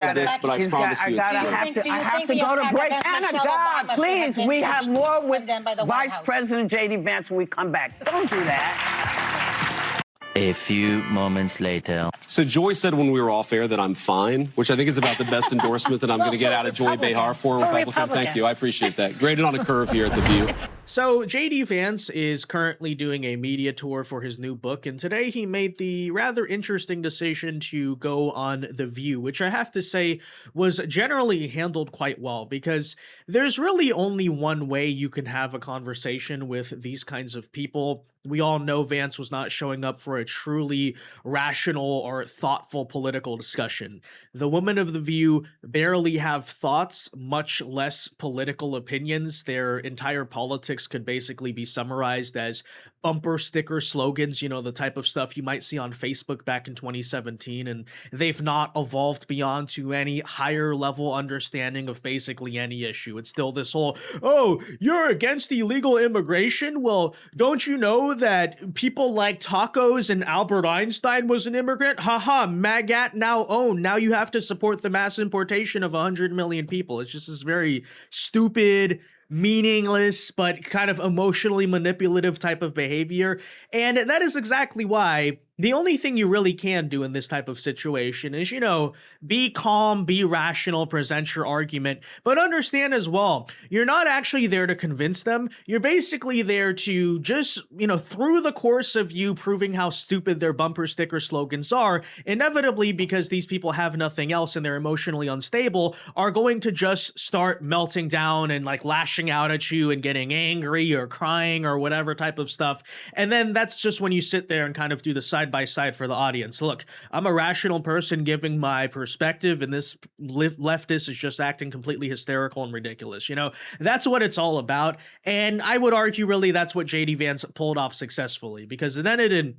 this, but I promise you it's true. I have to go to break. Anna, God, please, we have more with Vice President JD Vance when we come back. Don't do that. A few moments later. So Joy said when we were off air that I'm fine, which I think is about the best endorsement that I'm going to get out of Joy Behar for Republican. Thank you. I appreciate that. Graded on a curve here at The View. So JD Vance is currently doing a media tour for his new book, and today he made the rather interesting decision to go on The View, which I have to say was generally handled quite well, because there's really only one way you can have a conversation with these kinds of people. We all know Vance was not showing up for a truly rational or thoughtful political discussion. The women of The View barely have thoughts, much less political opinions. Their entire politics could basically be summarized as bumper sticker slogans, you know, the type of stuff you might see on Facebook back in 2017, and they've not evolved beyond to any higher level understanding of basically any issue. It's still this whole, oh, you're against illegal immigration? Well, don't you know that people like tacos and Albert Einstein was an immigrant? Haha, MAGAT now own. Now you have to support the mass importation of 100 million people. It's just this very stupid, meaningless, but kind of emotionally manipulative type of behavior. And that is exactly why the only thing you really can do in this type of situation is, you know, be calm, be rational, present your argument, but understand as well, you're not actually there to convince them. You're basically there to just, you know, through the course of you proving how stupid their bumper sticker slogans are, inevitably, because these people have nothing else and they're emotionally unstable, are going to just start melting down and like lashing out at you and getting angry or crying or whatever type of stuff. And then that's just when you sit there and kind of do the side by side for the audience. Look, I'm a rational person giving my perspective, and this leftist is just acting completely hysterical and ridiculous. You know, that's what it's all about. And I would argue really that's what JD Vance pulled off successfully, because then it didn't.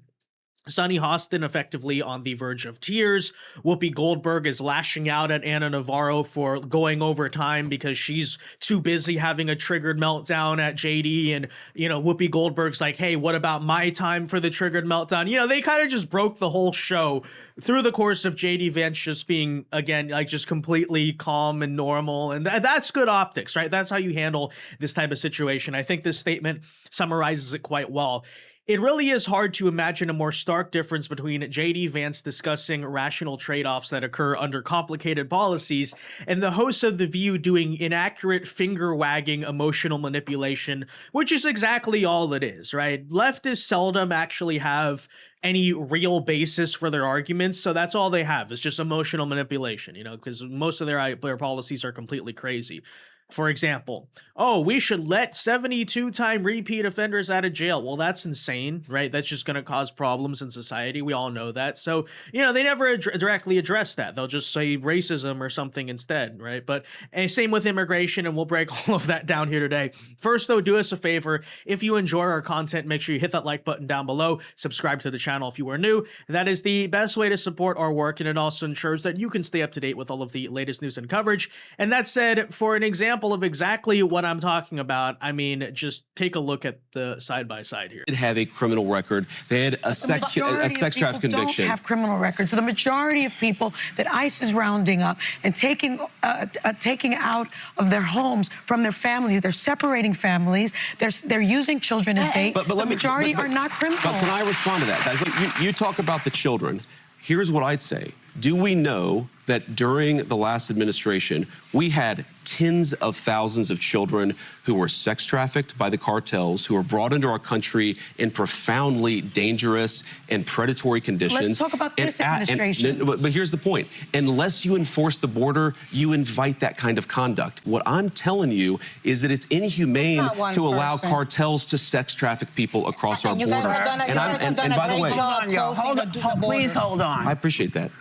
Sunny Hostin effectively on the verge of tears. Whoopi Goldberg is lashing out at Anna Navarro for going over time because she's too busy having a triggered meltdown at JD. And, you know, Whoopi Goldberg's like, hey, what about my time for the triggered meltdown? You know, they kind of just broke the whole show through the course of JD Vance just being, again, like just completely calm and normal. And that's good optics, right? That's how you handle this type of situation. I think this statement summarizes it quite well. It really is hard to imagine a more stark difference between JD Vance discussing rational trade-offs that occur under complicated policies and the hosts of The View doing inaccurate finger-wagging emotional manipulation, which is exactly all it is, right? Leftists seldom actually have any real basis for their arguments, so that's all they have. It's just emotional manipulation, you know, because most of their policies are completely crazy. For example, oh, we should let 72-time repeat offenders out of jail. Well, that's insane, right? That's just going to cause problems in society. We all know that. So, you know, they never directly address that. They'll just say racism or something instead, right? But same with immigration, and we'll break all of that down here today. First, though, do us a favor. If you enjoy our content, make sure you hit that like button down below. Subscribe to the channel if you are new. That is the best way to support our work, and it also ensures that you can stay up to date with all of the latest news and coverage. And that said, for an example of exactly what I'm talking about, I mean, just take a look at the side-by-side here. They have a criminal record. They had a sex trafficking conviction. Don't have criminal records. The majority of people that ICE is rounding up and taking out of their homes from their families, they're separating families. They're using children as bait. But the majority are not criminals. But can I respond to that, guys? Look, you talk about the children. Here's what I'd say. Do we know that during the last administration, we had tens of thousands of children who were sex trafficked by the cartels, who were brought into our country in profoundly dangerous and predatory conditions? Let's talk about this administration. But here's the point. Unless you enforce the border, you invite that kind of conduct. What I'm telling you is that it's inhumane to allow cartels to sex traffic people across our border. And by the way, please hold on. I appreciate that.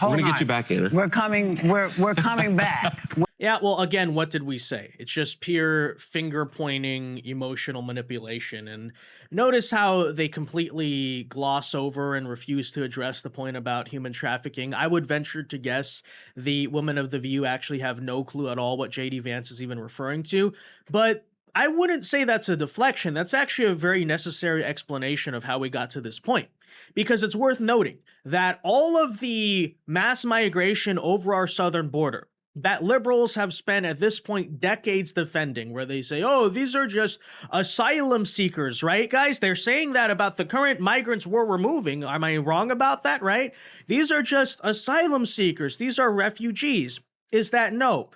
We're going to get you back, Anna. We're coming back. Yeah, well, again, what did we say? It's just pure finger-pointing, emotional manipulation. And notice how they completely gloss over and refuse to address the point about human trafficking. I would venture to guess the women of The View actually have no clue at all what JD Vance is even referring to. But I wouldn't say that's a deflection. That's actually a very necessary explanation of how we got to this point. Because it's worth noting that all of the mass migration over our southern border that liberals have spent at this point decades defending, where they say, oh, these are just asylum seekers, right, guys? They're saying that about the current migrants we're removing. Am I wrong about that, right? These are just asylum seekers. These are refugees. Is that no?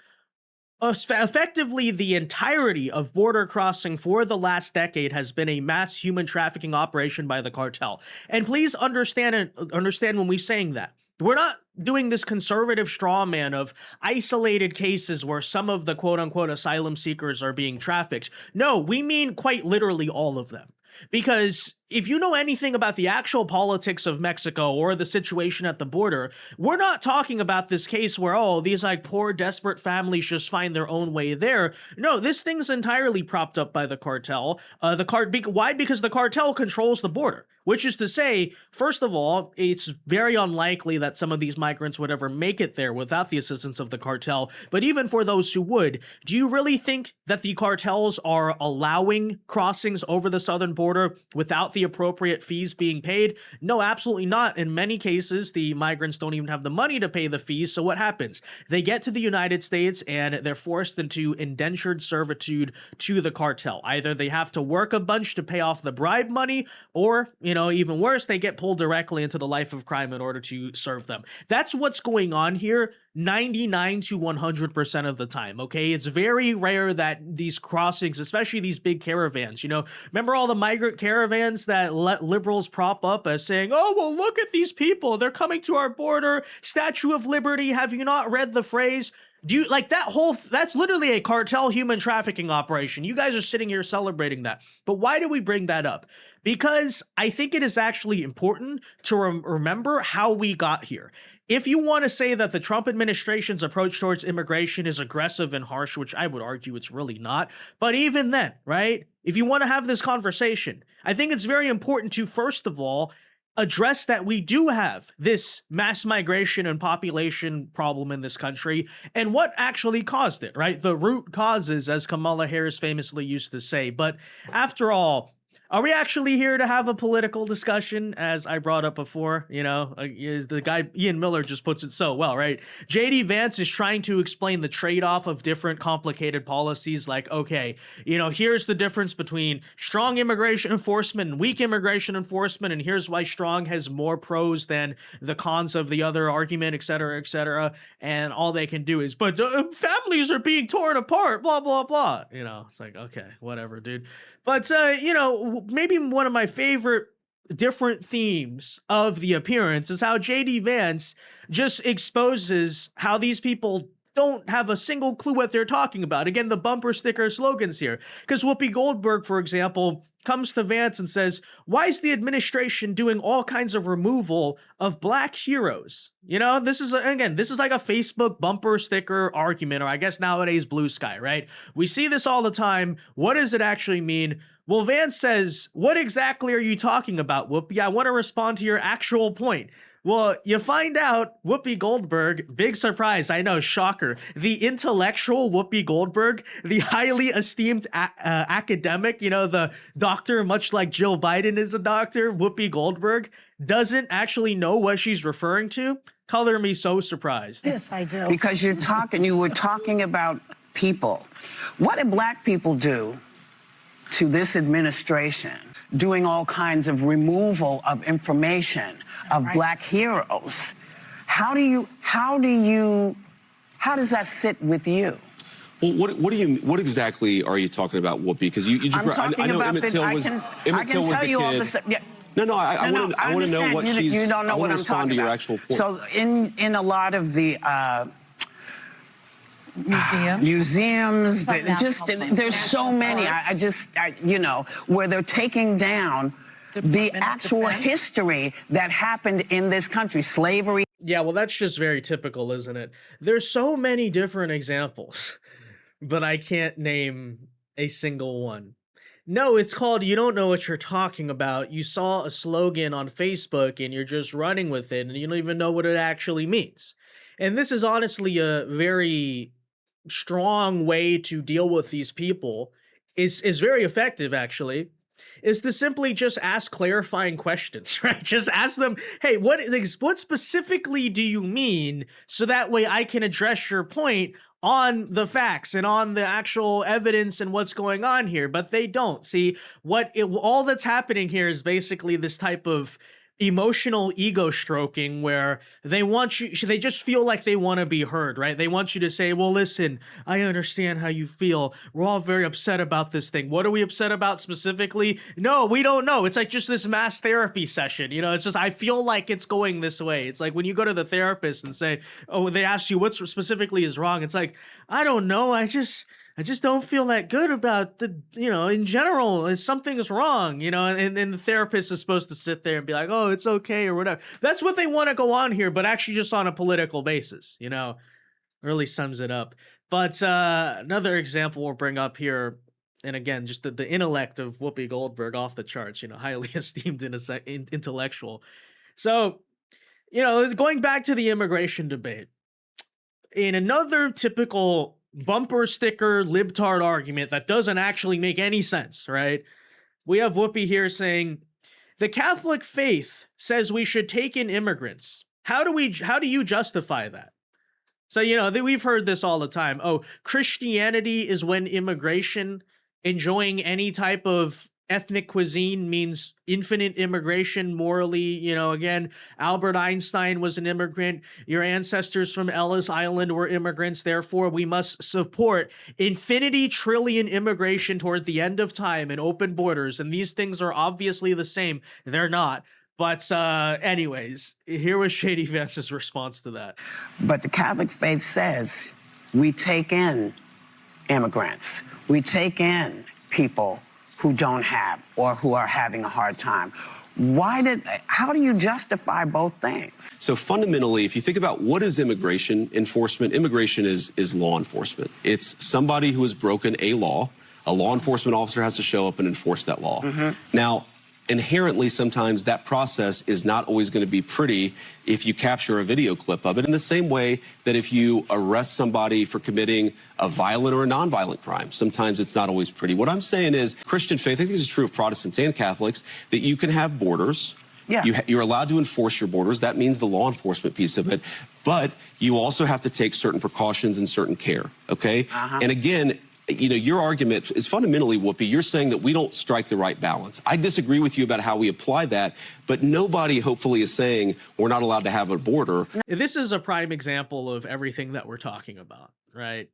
Effectively, the entirety of border crossing for the last decade has been a mass human trafficking operation by the cartel. And please understand when we're saying that. We're not doing this conservative straw man of isolated cases where some of the quote-unquote asylum seekers are being trafficked. No, we mean quite literally all of them. Because if you know anything about the actual politics of Mexico or the situation at the border, we're not talking about this case where, oh, these like poor, desperate families just find their own way there. No, this thing's entirely propped up by the cartel. Why? Because the cartel controls the border. Which is to say, first of all, it's very unlikely that some of these migrants would ever make it there without the assistance of the cartel. But even for those who would, do you really think that the cartels are allowing crossings over the southern border without the appropriate fees being paid? No, absolutely not. In many cases, the migrants don't even have the money to pay the fees. So what happens? They get to the United States and they're forced into indentured servitude to the cartel. Either they have to work a bunch to pay off the bribe money, or, even worse, they get pulled directly into the life of crime in order to serve them. That's what's going on here 99 to 100% of the time, okay? It's very rare that these crossings, especially these big caravans, remember all the migrant caravans that liberals prop up as saying, oh, well, look at these people. They're coming to our border. Statue of Liberty. Have you not read the phrase? Do you like that that's literally a cartel human trafficking operation. You guys are sitting here celebrating that. But why do we bring that up? Because I think it is actually important to remember how we got here. If you want to say that the Trump administration's approach towards immigration is aggressive and harsh, which I would argue it's really not, but even then, right? If you want to have this conversation, I think it's very important to, first of all, address that we do have this mass migration and population problem in this country and what actually caused it, right? The root causes, as Kamala Harris famously used to say. But after all, are we actually here to have a political discussion, as I brought up before? The guy Ian Miller just puts it so well, right? JD Vance is trying to explain the trade-off of different complicated policies, like, okay, here's the difference between strong immigration enforcement and weak immigration enforcement, and here's why strong has more pros than the cons of the other argument, et cetera, and all they can do is, but families are being torn apart, blah, blah, blah. It's like, okay, whatever, dude. But, maybe one of my favorite different themes of the appearance is how JD Vance just exposes how these people don't have a single clue what they're talking about. Again, the bumper sticker slogans here. Because Whoopi Goldberg, for example, comes to Vance and says, why is the administration doing all kinds of removal of black heroes? This is like a Facebook bumper sticker argument, or I guess nowadays blue sky, right? We see this all the time. What does it actually mean? Well, Vance says, what exactly are you talking about, Whoopi? I want to respond to your actual point. Well, you find out Whoopi Goldberg, big surprise, I know, shocker, the intellectual Whoopi Goldberg, the highly esteemed academic, the doctor, much like Jill Biden is a doctor, Whoopi Goldberg, doesn't actually know what she's referring to. Color me so surprised. Yes, I do. Because you were talking about people. What do black people do to this administration, doing all kinds of removal of information of black heroes? How does that sit with you? Well, what exactly are you talking about, Whoopi? Because you just, I know Emmett Till was the kid. No, I want to know what she's. You don't know what I'm talking about. Your actual point. So in a lot of the museums, there's so many. Where they're taking down the actual history that happened in this country, slavery. Yeah, well, that's just very typical, isn't it? There's so many different examples, but I can't name a single one. No, it's called you don't know what you're talking about. You saw a slogan on Facebook and you're just running with it and you don't even know what it actually means. And this is honestly a very strong way to deal with these people, is very effective, actually, is to simply just ask clarifying questions, right? Just ask them, hey, what specifically do you mean? So that way I can address your point on the facts and on the actual evidence and what's going on here. But they don't. See, all that's happening here is basically this type of emotional ego stroking where they just feel like they want to be heard, right? They want you to say, well, listen, I understand how you feel. We're all very upset about this thing. What are we upset about specifically? No, we don't know. It's like just this mass therapy session. You know, it's just, I feel like it's going this way. It's like when you go to the therapist and say, oh, they ask you what specifically is wrong. It's like, I don't know. I just don't feel that good about in general, something's wrong, and the therapist is supposed to sit there and be like, oh, it's okay or whatever. That's what they want to go on here, but actually just on a political basis, really sums it up. But another example we'll bring up here, and again, just the intellect of Whoopi Goldberg off the charts, highly esteemed intellectual. So, going back to the immigration debate, in another typical bumper sticker libtard argument that doesn't actually make any sense, right? We have Whoopi here saying, the Catholic faith says we should take in immigrants. How do you justify that? So, we've heard this all the time. Oh, Christianity is when immigration, enjoying any type of ethnic cuisine means infinite immigration morally. Again, Albert Einstein was an immigrant. Your ancestors from Ellis Island were immigrants. Therefore, we must support infinity trillion immigration toward the end of time and open borders. And these things are obviously the same. They're not. But anyways, here was JD Vance's response to that. But the Catholic faith says we take in immigrants. We take in people who don't have or who are having a hard time. How do you justify both things? So fundamentally, if you think about what is immigration enforcement, immigration is law enforcement. It's somebody who has broken a law. A law enforcement officer has to show up and enforce that law. Now, inherently, sometimes that process is not always going to be pretty if you capture a video clip of it, in the same way that if you arrest somebody for committing a violent or a nonviolent crime, sometimes it's not always pretty. What I'm saying is Christian faith, I think this is true of Protestants and Catholics, that you can have borders. Yeah. You're allowed to enforce your borders. That means the law enforcement piece of it. But you also have to take certain precautions and certain care, okay? And again, your argument is fundamentally, Whoopi, you're saying that we don't strike the right balance. I disagree with you about how we apply that, but nobody hopefully is saying we're not allowed to have a border. This is a prime example of everything that we're talking about, right?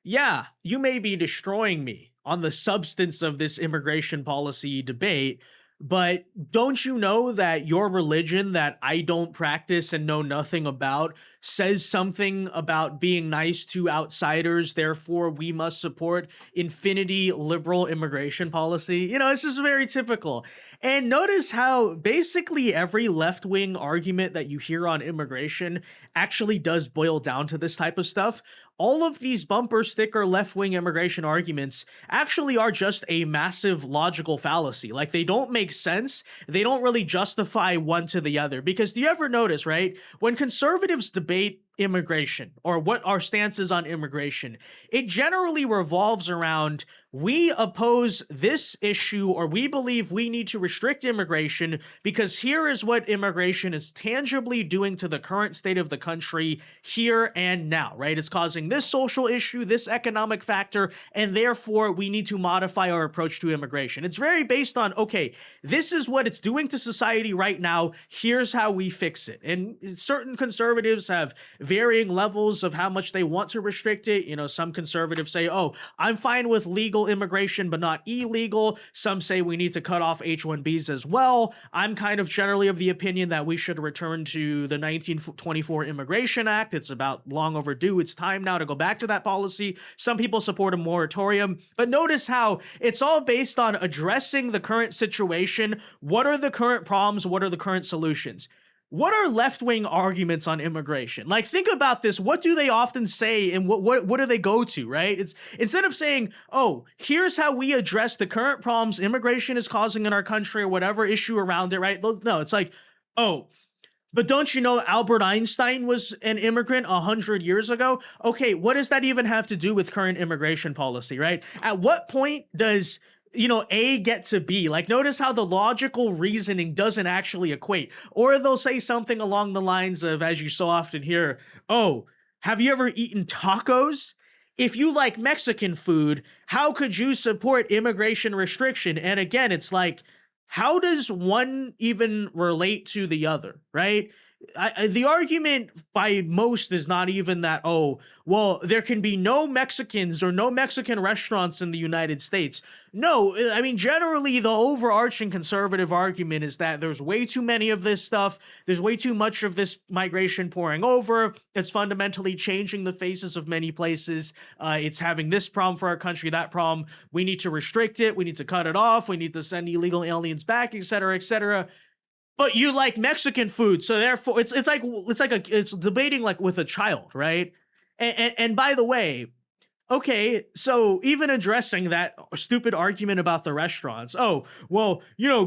Yeah, you may be destroying me on the substance of this immigration policy debate, but don't you know that your religion that I don't practice and know nothing about says something about being nice to outsiders, therefore we must support infinity liberal immigration policy? It's just very typical. And notice how basically every left-wing argument that you hear on immigration actually does boil down to this type of stuff. All of these bumper sticker left-wing immigration arguments actually are just a massive logical fallacy. Like, they don't make sense. They don't really justify one to the other. Because do you ever notice, right, when conservatives debate immigration or what our stance is on immigration, it generally revolves around we oppose this issue or we believe we need to restrict immigration because here is what immigration is tangibly doing to the current state of the country here and now, right? It's causing this social issue, this economic factor, and therefore we need to modify our approach to immigration. It's very based on, okay, this is what it's doing to society right now. Here's how we fix it. And certain conservatives have varying levels of how much they want to restrict it. Some conservatives say, oh, I'm fine with legal immigration, but not illegal. Some say we need to cut off H-1Bs as well. I'm kind of generally of the opinion that we should return to the 1924 Immigration Act. It's about long overdue. It's time now to go back to that policy. Some people support a moratorium, but notice how it's all based on addressing the current situation. What are the current problems? What are the current solutions? What are left-wing arguments on immigration? Like, think about this. What do they often say and what do they go to, right? It's instead of saying, oh, here's how we address the current problems immigration is causing in our country or whatever issue around it, right? No, it's like, oh, But don't you know Albert Einstein was an immigrant 100 years ago? Okay, what does that even have to do with current immigration policy, right? At what point does, A get to B? Like, notice how the logical reasoning doesn't actually equate. Or they'll say something along the lines of, as you so often hear, oh, have you ever eaten tacos? If you like Mexican food, how could you support immigration restriction? And again, it's like, how does one even relate to the other, right? The argument by most is not even that, oh, well, there can be no Mexicans or no Mexican restaurants in the United States. No, I mean, generally, the overarching conservative argument is that there's way too many of this stuff. There's way too much of this migration pouring over. It's fundamentally changing the faces of many places. It's having this problem for our country, that problem. We need to restrict it. We need to cut it off. We need to send illegal aliens back, et cetera, et cetera. But you like Mexican food, so therefore it's debating like with a child, right? And by the way, okay, so even addressing that stupid argument about the restaurants, oh, well,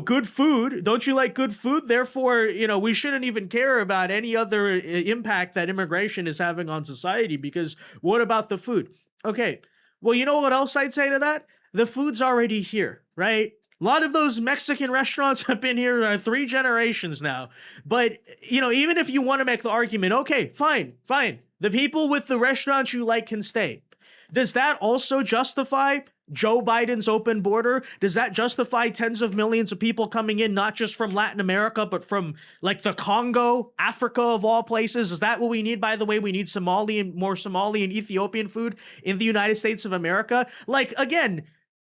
good food, don't you like good food? Therefore, we shouldn't even care about any other impact that immigration is having on society, because what about the food? Okay, well, you know what else I'd say to that? The food's already here, right? A lot of those Mexican restaurants have been here 3 generations now. But, even if you want to make the argument, okay, fine. The people with the restaurants you like can stay. Does that also justify Joe Biden's open border? Does that justify tens of millions of people coming in, not just from Latin America, but from like the Congo, Africa of all places? Is that what we need, by the way? We need more Somali and Ethiopian food in the United States of America? Like, again,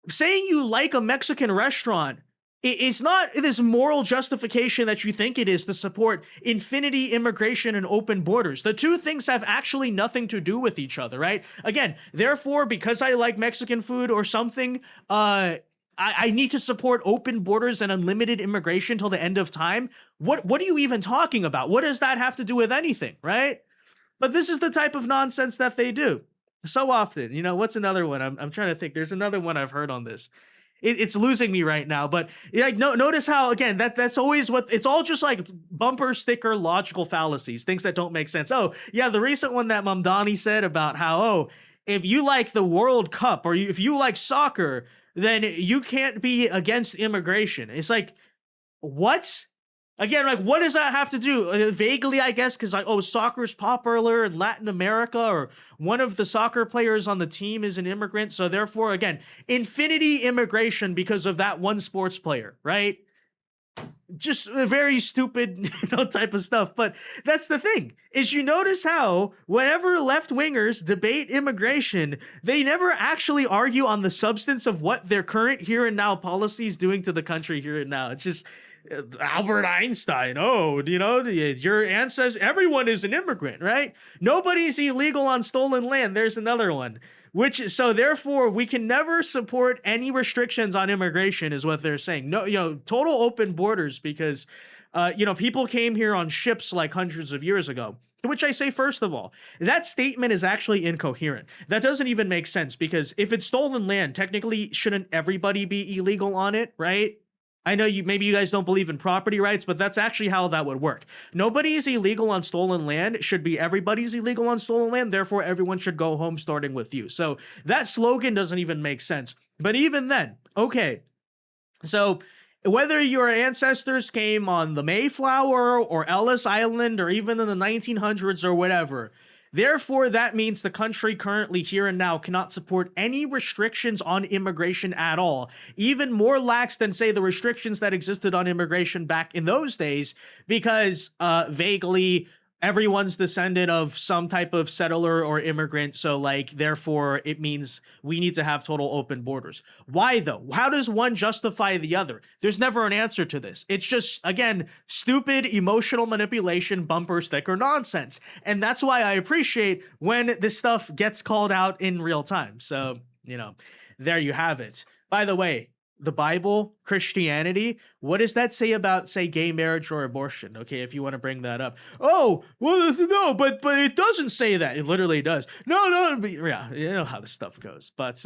saying you like a Mexican restaurant, it's not this moral justification that you think it is to support infinity immigration and open borders. The two things have actually nothing to do with each other, right? Again, therefore, because I like Mexican food or something, I need to support open borders and unlimited immigration till the end of time. What are you even talking about? What does that have to do with anything, right? But this is the type of nonsense that they do. So often, what's another one? I'm trying to think. There's another one I've heard on this. It's losing me right now, but notice how, again, that's always it's all just like bumper sticker logical fallacies, things that don't make sense. Oh, yeah, the recent one that Mamdani said about how, oh, if you like the World Cup or if you like soccer, then you can't be against immigration. It's like, what? Again, like, what does that have to do? Vaguely, I guess, because soccer's popular in Latin America, or one of the soccer players on the team is an immigrant. So therefore, again, infinity immigration because of that one sports player, right? Just a very stupid, type of stuff. But that's the thing, is you notice how whenever left-wingers debate immigration, they never actually argue on the substance of what their current here and now policy is doing to the country here and now. It's just Albert Einstein, your ancestors, everyone is an immigrant, right? Nobody's illegal on stolen land. There's another one. So therefore, we can never support any restrictions on immigration, is what they're saying. No, total open borders, because, people came here on ships like hundreds of years ago. To which I say, first of all, that statement is actually incoherent. That doesn't even make sense, because if it's stolen land, technically, shouldn't everybody be illegal on it, right? I know maybe you guys don't believe in property rights, but that's actually how that would work. Nobody's illegal on stolen land. It should be everybody's illegal on stolen land. Therefore, everyone should go home, starting with you. So that slogan doesn't even make sense. But even then, okay. So whether your ancestors came on the Mayflower or Ellis Island or even in the 1900s or whatever, therefore, that means the country currently here and now cannot support any restrictions on immigration at all, even more lax than, say, the restrictions that existed on immigration back in those days, because vaguely everyone's descendant of some type of settler or immigrant. So, therefore, it means we need to have total open borders. Why, though? How does one justify the other? There's never an answer to this. It's just, again, stupid emotional manipulation, bumper sticker nonsense. And that's why I appreciate when this stuff gets called out in real time. So, there you have it. By the way, the Bible, Christianity, what does that say about, say, gay marriage or abortion? Okay, if you want to bring that up. Oh, well, no, but it doesn't say that. It literally does. No, but, yeah, you know how this stuff goes. But,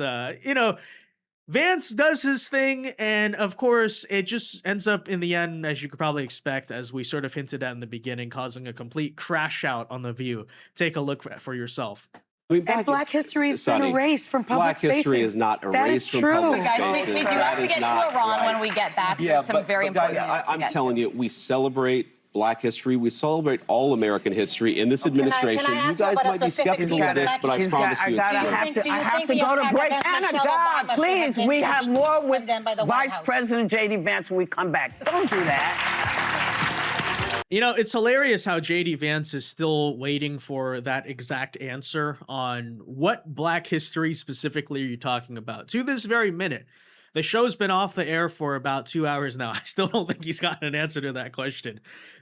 Vance does his thing, and of course, it just ends up in the end, as you could probably expect, as we sort of hinted at in the beginning, causing a complete crash out on The View. Take a look for yourself. I mean, And Black history has been Sonny, erased from public Black spaces. history is not That erased is from true. public Guys, spaces. we do That have to is get to not Iran right. when we get back. Yeah, There's some very guys, important news to I'm get telling to. you, we celebrate Black history. We celebrate all American history in this administration. can I You ask you guys about a might be specific skeptical of this, but I He's promise got- you it's I true. have to Do you go think to the attack break. against Anna, Michelle God, Obama should please, have we been have more with condemned by the White Vice House? President JD Vance when we come back. Don't do that. You know, it's hilarious how JD Vance is still waiting for that exact answer on what Black history specifically are you talking about. To this very minute, the show's been off the air for about 2 hours now. I still don't think he's gotten an answer to that question.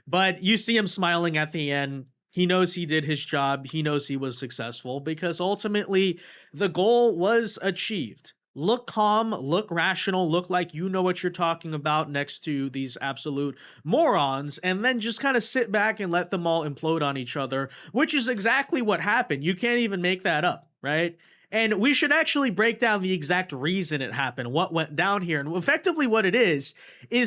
But you see him smiling at the end. He knows he did his job. He knows he was successful because ultimately the goal was achieved. Look calm, look rational, look like you know what you're talking about next to these absolute morons, and then just kind of sit back and let them all implode on each other, which is exactly what happened. You can't even make that up, right? And we should actually break down the exact reason it happened, what went down here. And effectively what it is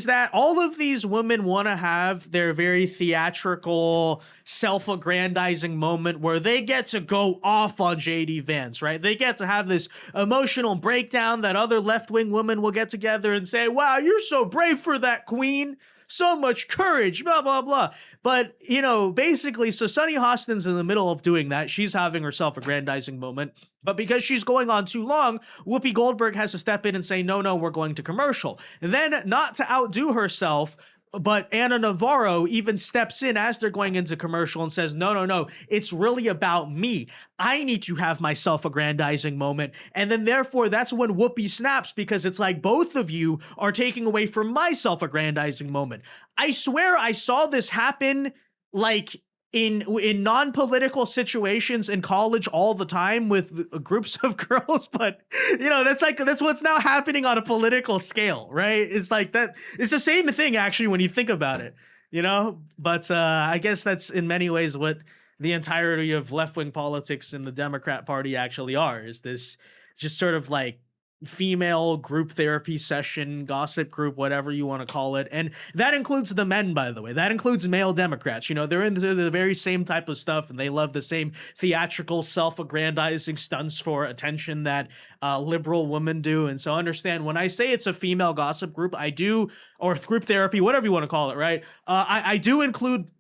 that all of these women want to have their very theatrical, self-aggrandizing moment where they get to go off on JD Vance, right? They get to have this emotional breakdown that other left-wing women will get together and say, wow, you're so brave for that, queen. So much courage, blah, blah, blah. But, you know, basically, so Sunny Hostin's in the middle of doing that. She's having her self-aggrandizing moment. But because she's going on too long, Whoopi Goldberg has to step in and say, no, we're going to commercial. And then, not to outdo herself, but Anna Navarro even steps in as they're going into commercial and says, no, it's really about me. I need to have my self-aggrandizing moment. And then therefore, that's when Whoopi snaps because it's like both of you are taking away from my self-aggrandizing moment. I swear I saw this happen like in non-political situations in college all the time with groups of girls, but you know, that's what's now happening on a political scale, right? It's like that. It's the same thing actually when you think about it, you know. But I guess that's in many ways what the entirety of left-wing politics in the Democrat Party actually are. Is this just sort of like female group therapy session, gossip group, whatever you want to call it. And that includes the men, by the way. That includes male Democrats. You know, they're into the very same type of stuff, and they love the same theatrical, self-aggrandizing stunts for attention that liberal women do. And so understand, when I say it's a female gossip group, I do, or group therapy, whatever you want to call it, right? I do include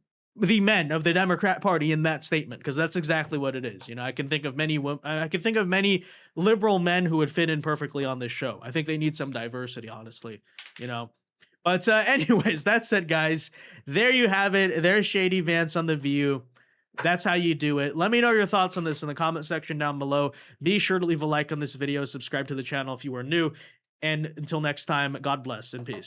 the men of the Democrat Party in that statement, because that's exactly what it is. You know, I can think of many liberal men who would fit in perfectly on this show. I think they need some diversity, honestly, you know. But anyways, that said, guys, there you have it. There's JD Vance on The View. That's how you do it. Let me know your thoughts on this in the comment section down below. Be sure to leave a like on this video, subscribe to the channel if you are new, and until next time, God bless and peace.